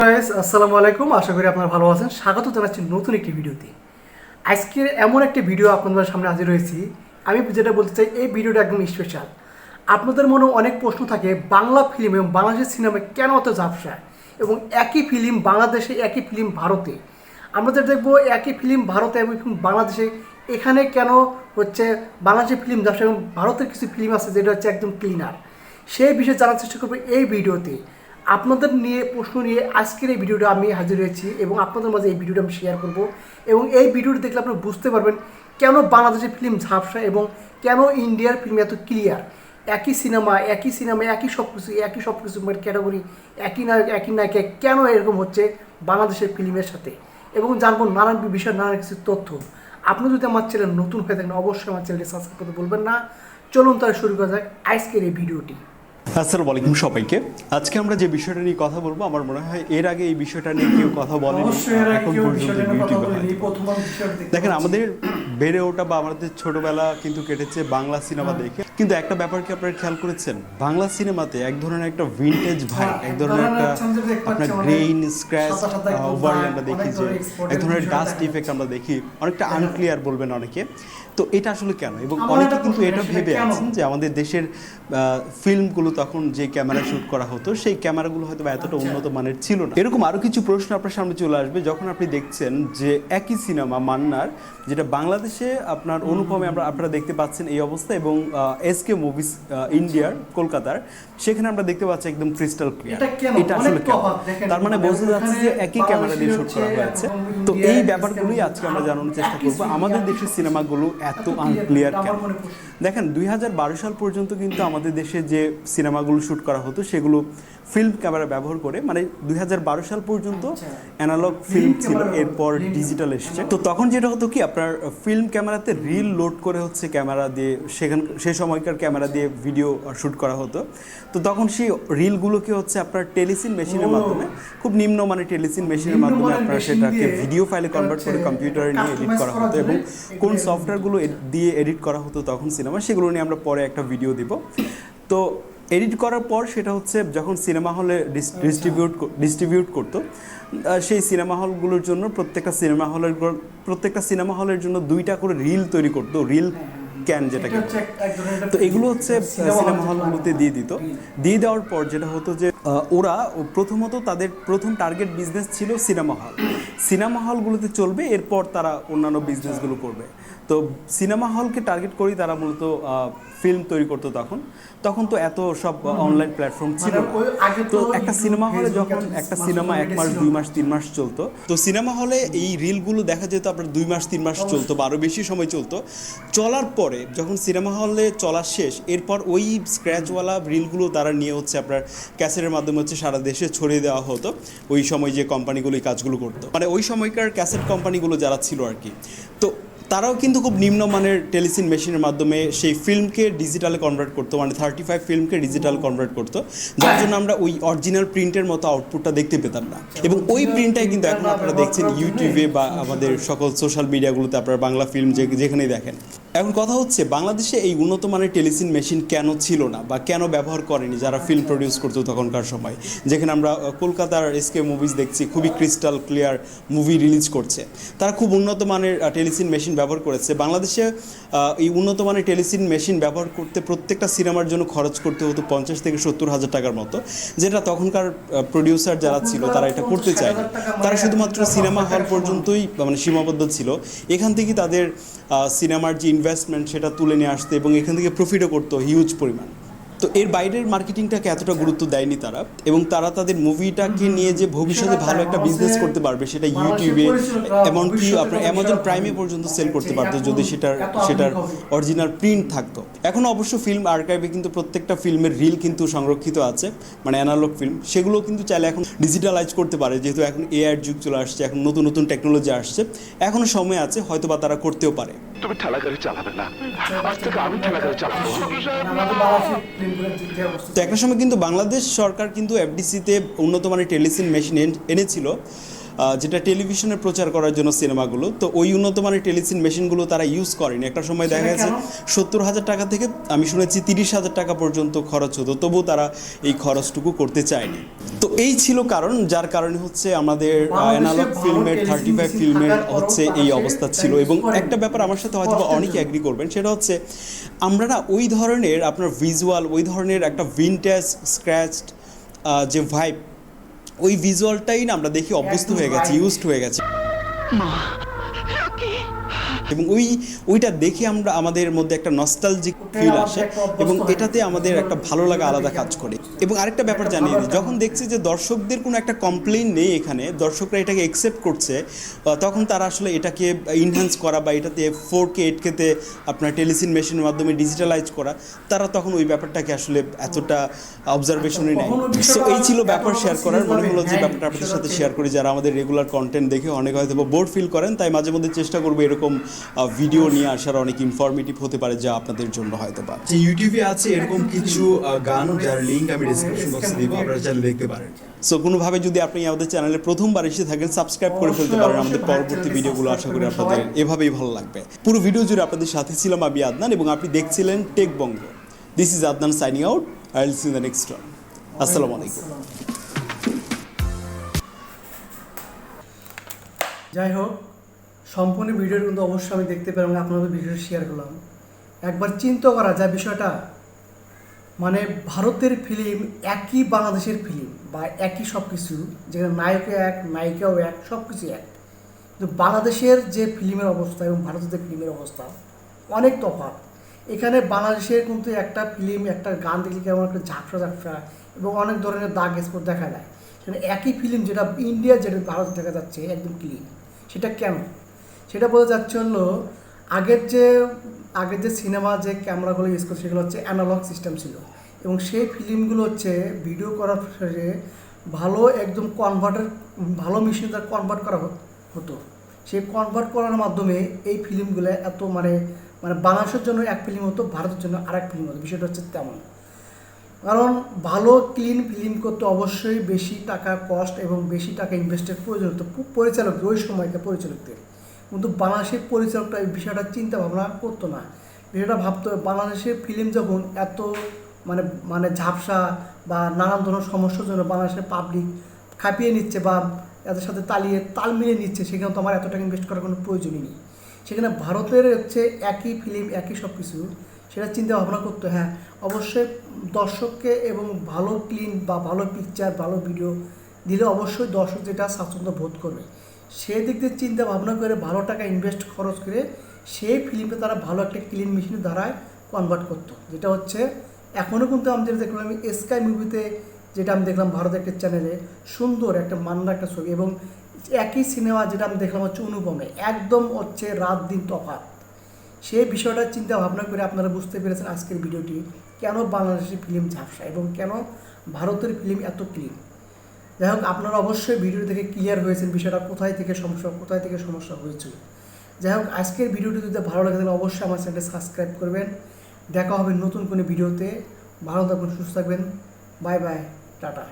আসসালামু আলাইকুম, আশা করি আপনারা ভালো আছেন। স্বাগত জানাচ্ছি নতুন একটি ভিডিওতে। আজকের এমন একটি ভিডিও আপনাদের সামনে হাজির হয়েছি। আমি যেটা বলতে চাই, এই ভিডিওটা একদম স্পেশাল। আপনাদের মনে অনেক প্রশ্ন থাকে, বাংলা ফিল্ম এবং বাংলাদেশের সিনেমায় কেন এত ঝাপসা, এবং একই ফিল্ম বাংলাদেশে, একই ফিল্ম ভারতে। আমরা যেটা দেখবো, একই ফিল্ম ভারতে এবং বাংলাদেশে এখানে কেন হচ্ছে বাংলাদেশের ফিল্ম ঝাপসা, এবং ভারতের কিছু ফিল্ম আছে যেটা হচ্ছে একদম ক্লিনার। সেই বিষয়ে জানার চেষ্টা করবো এই ভিডিওতে। আপনাদের নিয়ে প্রশ্ন নিয়ে আজকের এই ভিডিওটা আমি হাজির হয়েছি, এবং আপনাদের মাঝে এই ভিডিওটা আমি শেয়ার করব। এবং এই ভিডিওটা দেখলে আপনারা বুঝতে পারবেন কেন বাংলাদেশের ফিল্ম ঝাপসা এবং কেন ইন্ডিয়ার ফিল্ম এত ক্লিয়ার। একই সিনেমা একই সব কিছু ক্যাটাগরি, একই নায়ক একই নায়িকা, কেন এরকম হচ্ছে বাংলাদেশের ফিল্মের সাথে, এবং জানবো নানান বিষয়, নানান কিছু তথ্য। আপনি যদি আমার চ্যানেল নতুন হয়ে থাকেন, অবশ্যই আমার চ্যানেলটি সাবস্ক্রাইব করতে বলবেন না। চলুন তাহলে শুরু করা যাক আজকের এই ভিডিওটি। আসসালামু আলাইকুম সবাইকে। আজকে আমরা যে বিষয়টা নিয়ে কথা বলবো, আমার মনে হয় এর আগে এই বিষয়টা নিয়ে কেউ কথা বলেনি এখন পর্যন্ত ইউটিউবে। দেখেন, আমাদের বেড়ে ওঠা বা আমাদের ছোটবেলা কিন্তু কেটেছে বাংলা সিনেমা দেখে। কিন্তু একটা ব্যাপার কি আপনারা খেয়াল করেছেন, বাংলা সিনেমাতে এক ধরনের একটা ভিনটেজ ভাইব, এক ধরনের একটা আপনার গ্রেইন স্ক্র্যাচ ওভারলে আমরা দেখি, যে এক ধরনের ডাস্ট ইফেক্ট আমরা দেখি, অনেকটা আনক্লিয়ার বলবেন অনেকে। তো এটা আসলে কেন? এবং অনেকে কিন্তু এটা ভেবে আছেন যে আমাদের দেশের ফিল্মগুলো তখন যে ক্যামেরা শ্যুট করা হতো, সেই ক্যামেরাগুলো হয়তো এতটা উন্নত মানের ছিল না। এরকম আরও কিছু প্রশ্ন আপনার সামনে চলে আসবে যখন আপনি দেখছেন যে একই সিনেমা মান্নার, যেটা বাংলাদেশে আপনার অনুপমে আপনারা দেখতে পাচ্ছেন এই অবস্থা, এবং এসকে মুভিজ ইন্ডিয়ার কলকাতার, সেখানে আমরা দেখতে পাচ্ছি একদম ক্রিস্টাল ক্লিয়ার। এটা আসলে তার মানে বোঝা যাচ্ছে যে একই ক্যামেরা দিয়ে শ্যুট করা হয়েছে। তো এই ব্যাপারগুলোই আজকে আমরা জানানোর চেষ্টা করবো, আমাদের দেশের সিনেমাগুলো এত আনক্লিয়ার কেন। দেখেন, 2012 সাল পর্যন্ত কিন্তু আমাদের দেশে যে সিনেমাগুলো শ্যুট করা হতো সেগুলো ফিল্ম ক্যামেরা ব্যবহার করে, মানে 2012 সাল পর্যন্ত অ্যানালগ ফিল্ম ছিল, এরপর ডিজিটাল এসেছে। তো তখন যেটা হতো কি, আপনার ফিল্ম ক্যামেরাতে রিল লোড করে হচ্ছে ক্যামেরা দিয়ে, সেই সময়কার ক্যামেরা দিয়ে ভিডিও শ্যুট করা হতো। তো তখন সেই রিলগুলোকে হচ্ছে আপনার টেলিসিন মেশিনের মাধ্যমে, খুব নিম্নমানের টেলিসিন মেশিনের মাধ্যমে আপনার সেটাকে ভিডিও ফাইলে কনভার্ট করে কম্পিউটারে নিয়ে এডিট করা হতো, এবং কোন সফটওয়্যারগুলো দিয়ে এডিট করা হতো তখন সিনেমা, সেগুলো নিয়ে আমরা পরে একটা ভিডিও দিব। তো এডিট করার পর সেটা হচ্ছে যখন সিনেমা হলে ডিস্ট্রিবিউট করতো, সেই সিনেমা হলগুলোর জন্য প্রত্যেকটা সিনেমা হলের জন্য 2টা করে রিল তৈরি করতো, রিল ক্যান যেটাকে। তো এগুলো হচ্ছে সিনেমা হলগুলোতে দিয়ে দেওয়ার পর যেটা হতো যে ওরা প্রথমত তাদের প্রথম টার্গেট বিজনেস ছিল সিনেমা হলগুলোতে চলবে, এরপর তারা অন্যান্য বিজনেসগুলো করবে। তো সিনেমা হলকে টার্গেট করেই তারা মূলত ফিল্ম তৈরি করতো। তখন তো এত সব অনলাইন প্ল্যাটফর্ম ছিল না। তো একটা সিনেমা হলে যখন একটা সিনেমা 1 মাস 2 মাস 3 মাস চলতো, তো সিনেমা হলে এই রিলগুলো দেখা যেত আপনার 2 মাস 3 মাস চলতো বা আরও বেশি সময় চলতো। চলার পরে যখন সিনেমা হলে চলা শেষ, এরপর ওই স্ক্র্যাচওয়ালা রিলগুলো তারা নিয়ে হচ্ছে আপনার ক্যাসেটের মাধ্যমে হচ্ছে সারা দেশে ছড়িয়ে দেওয়া হতো। ওই সময় যে কোম্পানিগুলো এই কাজগুলো করতো, মানে ওই সময়কার ক্যাসেট কোম্পানিগুলো যারা ছিল আর কি, তো তারাও কিন্তু খুব নিম্নমানের টেলিসিন মেশিনের মাধ্যমে সেই ফিল্মকে ডিজিটালে কনভার্ট করতো, মানে 35 ফিল্মকে ডিজিটাল কনভার্ট করতো, যার জন্য আমরা ওই অরিজিনাল প্রিন্টের মতো আউটপুটটা দেখতে পেতাম না। এবং ওই প্রিন্টটাই কিন্তু এখন আপনারা দেখছেন ইউটিউবে বা আমাদের সকল সোশ্যাল মিডিয়াগুলোতে, আপনারা বাংলা ফিল্ম যেখানেই দেখেন। এখন কথা হচ্ছে, বাংলাদেশে এই উন্নত মানের টেলিসিন মেশিন কেন ছিল না বা কেন ব্যবহার করেনি যারা ফিল্ম প্রডিউস করতো তখনকার সময়, যেখানে আমরা কলকাতার এসকে মুভিজ দেখছি খুবই ক্রিস্টাল ক্লিয়ার মুভি রিলিজ করছে, তারা খুব উন্নত মানের টেলিসিন মেশিন ব্যবহার করেছে। বাংলাদেশে এই উন্নত মানের টেলিসিন মেশিন ব্যবহার করতে প্রত্যেকটা সিনেমার জন্য খরচ করতে হতো 50 থেকে 70 হাজার টাকার মতো, যেটা তখনকার প্রডিউসার যারা ছিল তারা এটা করতে চায়নি। তারা শুধুমাত্র সিনেমা হল পর্যন্তই মানে সীমাবদ্ধ ছিল। এখান থেকে তাদের সিনেমার যে ইনভেস্টমেন্ট সেটা তুলে নিয়ে আসতো, এবং এখান থেকে প্রফিটও করতো হিউজ পরিমাণ। তো এর বাইরের মার্কেটিংটাকে এতটা গুরুত্ব দেয়নি তারা, এবং তারা তাদের মুভিটাকে নিয়ে যে ভবিষ্যতে ভালো একটা বিজনেস করতে পারবে, সেটা ইউটিউবে, এমনকি আপনার অ্যামাজন প্রাইমে পর্যন্ত সেল করতে পারতো যদি সেটার অরিজিনাল প্রিন্ট থাকতো। এখন অবশ্য ফিল্ম আর্কাইভে কিন্তু প্রত্যেকটা ফিল্মের রিল কিন্তু সংরক্ষিত আছে, মানে অ্যানালগ ফিল্ম, সেগুলো কিন্তু চাইলে এখন ডিজিটালাইজ করতে পারে, যেহেতু এখন এআই যুগ চলে আসছে, এখন নতুন নতুন টেকনোলজি আসছে, এখনও সময় আছে, হয়তো বা তারা করতেও পারে। তুমি ঠেলা গাড়ি চালাবে না, আজ থেকে আমি ঠেলা গাড়ি চালাবো। তো একটা সময় কিন্তু বাংলাদেশ সরকার কিন্তু এফডিসিতে উন্নত মানের টেলিসিন মেশিন এনেছিল, যেটা টেলিভিশনে প্রচার করার জন্য সিনেমাগুলো, তো ওই উন্নত মানের টেলিভিশন মেশিনগুলো তারা ইউজ করেনি। একটা সময় দেখা গেছে 70,000 টাকা থেকে আমি শুনেছি 30,000 টাকা পর্যন্ত খরচ হতো, তবুও তারা এই খরচটুকু করতে চায়নি। তো এই ছিল কারণ, যার কারণে হচ্ছে আমাদের অ্যানালগ ফিল্মের 35 ফিল্মের হচ্ছে এই অবস্থা ছিল। এবং একটা ব্যাপার আমার সাথে হয়তো অনেকে অ্যাগ্রি করবেন, সেটা হচ্ছে আমরা না ওই ধরনের আপনার ভিজুয়াল, ওই ধরনের একটা ভিনটেজ স্ক্র্যাচড যে ভাইব, ওই ভিজুয়ালটাই না আমরা দেখি অভ্যস্ত হয়ে গেছি, ইউজড হয়ে গেছি। এবং ওইটা দেখে আমরা আমাদের মধ্যে একটা নস্টালজিক ফিল আসে এবং এটাতে আমাদের একটা ভালো লাগা আলাদা কাজ করে। এবং আরেকটা ব্যাপার জানিয়ে দিই, যখন দেখছি যে দর্শকদের কোনো একটা কমপ্লেইন নেই এখানে, দর্শকরা এটাকে অ্যাকসেপ্ট করছে, তখন তারা আসলে এটাকে ইনহ্যান্স করা বা এটাতে 4K 8Kতে আপনার টেলিভিশন মেশিনের মাধ্যমে ডিজিটালাইজ করা, তারা তখন ওই ব্যাপারটাকে আসলে এতটা অবজারভেশনে নেয়। সো এই ছিল ব্যাপার শেয়ার করার, মনে হলো যে ব্যাপারটা আপনাদের সাথে শেয়ার করি। যারা আমাদের রেগুলার কন্টেন্ট দেখে অনেক হয়তো বোর ফিল করেন, তাই মাঝে মধ্যে চেষ্টা করবো এরকম ভিডিও নিয়ে আসার, অনেক ইনফরমেটিভ হতে পারে যা আপনাদের জন্য হয়তো বা। যে ইউটিউবে আছে এরকম কিছু গান যার লিঙ্ক আমি ডেসক্রিপশন বক্সে দিব, আপনারা চাইলে দেখতে পারেন। সো কোনোভাবে যদি আপনি আমাদের চ্যানেলে প্রথমবার এসে থাকেন, সাবস্ক্রাইব করে ফেলতে পারেন আমাদের পরবর্তী ভিডিওগুলো। আশা করি আপনাদের এভাবেই ভালো লাগবে। পুরো ভিডিও জুড়ে আপনাদের সাথে ছিলাম আমি আদনান, এবং আপনি দেখছিলেন tech Banga. This is Adnan signing out. I will see in the next one. আসসালামু আলাইকুম। যাই হোক, সম্পূর্ণ ভিডিওর কিন্তু অবশ্যই আমি দেখতে পেলাম, আপনাদের ভিডিও শেয়ার করলাম। একবার চিন্তা করা যায় বিষয়টা, মানে ভারতের ফিল্ম একই বাংলাদেশের ফিল্ম বা একই সব কিছু, যেখানে নায়কও এক, নায়িকাও এক, সব কিছু এক, কিন্তু বাংলাদেশের যে ফিল্মের অবস্থা এবং ভারতের যে ফিল্মের অবস্থা অনেক তফাৎ। এখানে বাংলাদেশের কিন্তু একটা ফিল্ম, একটা গান দেখলে কেমন একটা ঝাপসা ঝাপসা এবং অনেক ধরনের দাগ স্পট দেখা যায়। সেখানে একই ফিল্ম যেটা ইন্ডিয়া, যেটা ভারতে দেখা যাচ্ছে একদম ক্লিন। সেটা কেন? সেটা বোঝা যাচ্ছে হলো আগের যে সিনেমা যে ক্যামেরাগুলো ইউজ করছে সেগুলো হচ্ছে অ্যানালগ সিস্টেম ছিল, এবং সেই ফিল্মগুলো হচ্ছে ভিডিও করার ফলে ভালো একদম ভালো মেশিনে তার কনভার্ট করা হতো। সেই কনভার্ট করার মাধ্যমে এই ফিল্মগুলো এত মানে বাংলাদেশের জন্য এক ফিল্ম হতো, ভারতের জন্য আরেক ফিল্ম হতো। বিষয়টা হচ্ছে তেমন। কারণ ভালো ক্লিন ফিল্ম করতে অবশ্যই বেশি টাকা কস্ট এবং বেশি টাকা ইনভেস্টের প্রয়োজন হতো পরিচালক, ওই সময়কার পরিচালকদের। কিন্তু বাংলাদেশের পরিচালকটা এই বিষয়টা চিন্তা ভাবনা করতো না। বিষয়টা ভাবতো বাংলাদেশের ফিল্ম যখন এত মানে ঝাপসা বা নানান ধরনের সমস্যার জন্য বাংলাদেশের পাবলিক খাপিয়ে নিচ্ছে বা এদের সাথে তাল মিলিয়ে নিচ্ছে, সেখানে তো আমার এত টাকা ইনভেস্ট করার কোনো প্রয়োজনই নেই। সেখানে ভারতের হচ্ছে একই ফিল্ম, একই সব কিছু, সেটা চিন্তা ভাবনা করতো। হ্যাঁ, অবশ্যই দর্শককে এবং ভালো ক্লিন বা ভালো পিকচার, ভালো ভিডিও দিলে অবশ্যই দর্শক যেটা স্বাচ্ছন্দ্য বোধ করবে, সেদিক দিয়ে চিন্তা ভাবনা করে ভালো টাকা ইনভেস্ট খরচ করে সেই ফিল্মে তারা ভালো একটা ক্লিন মেশিনের দ্বারায় কনভার্ট করতো। যেটা হচ্ছে এখনও কিন্তু আমি যেটা দেখলাম, আমি স্কাই মুভিতে যেটা আমি দেখলাম ভারতের একটা চ্যানেলে, সুন্দর একটা মান্না একটা ছবি, এবং একই সিনেমা যেটা আমি দেখলাম হচ্ছে অনুপমে, একদম হচ্ছে রাত দিন তফাৎ। সেই বিষয়টা চিন্তা ভাবনা করে আপনারা বুঝতে পেরেছেন আজকের ভিডিওটি, কেন বাংলাদেশের ফিল্ম ঝাপসা এবং কেন ভারতের ফিল্ম এত ক্লিন। যাই হোক, আপনারা অবশ্যই ভিডিও দেখে ক্লিয়ার হয়েছেন বিষয়টা কোথায় থেকে সমস্যা হয়েছিল। যাই হোক, আজকের ভিডিওটি যদি ভালো লাগে তাহলে অবশ্যই আমার চ্যানেলটি সাবস্ক্রাইব করবেন। দেখা হবে নতুন কোনো ভিডিওতে। ভালো থাকবেন, সুস্থ থাকবেন। Bye bye, tata.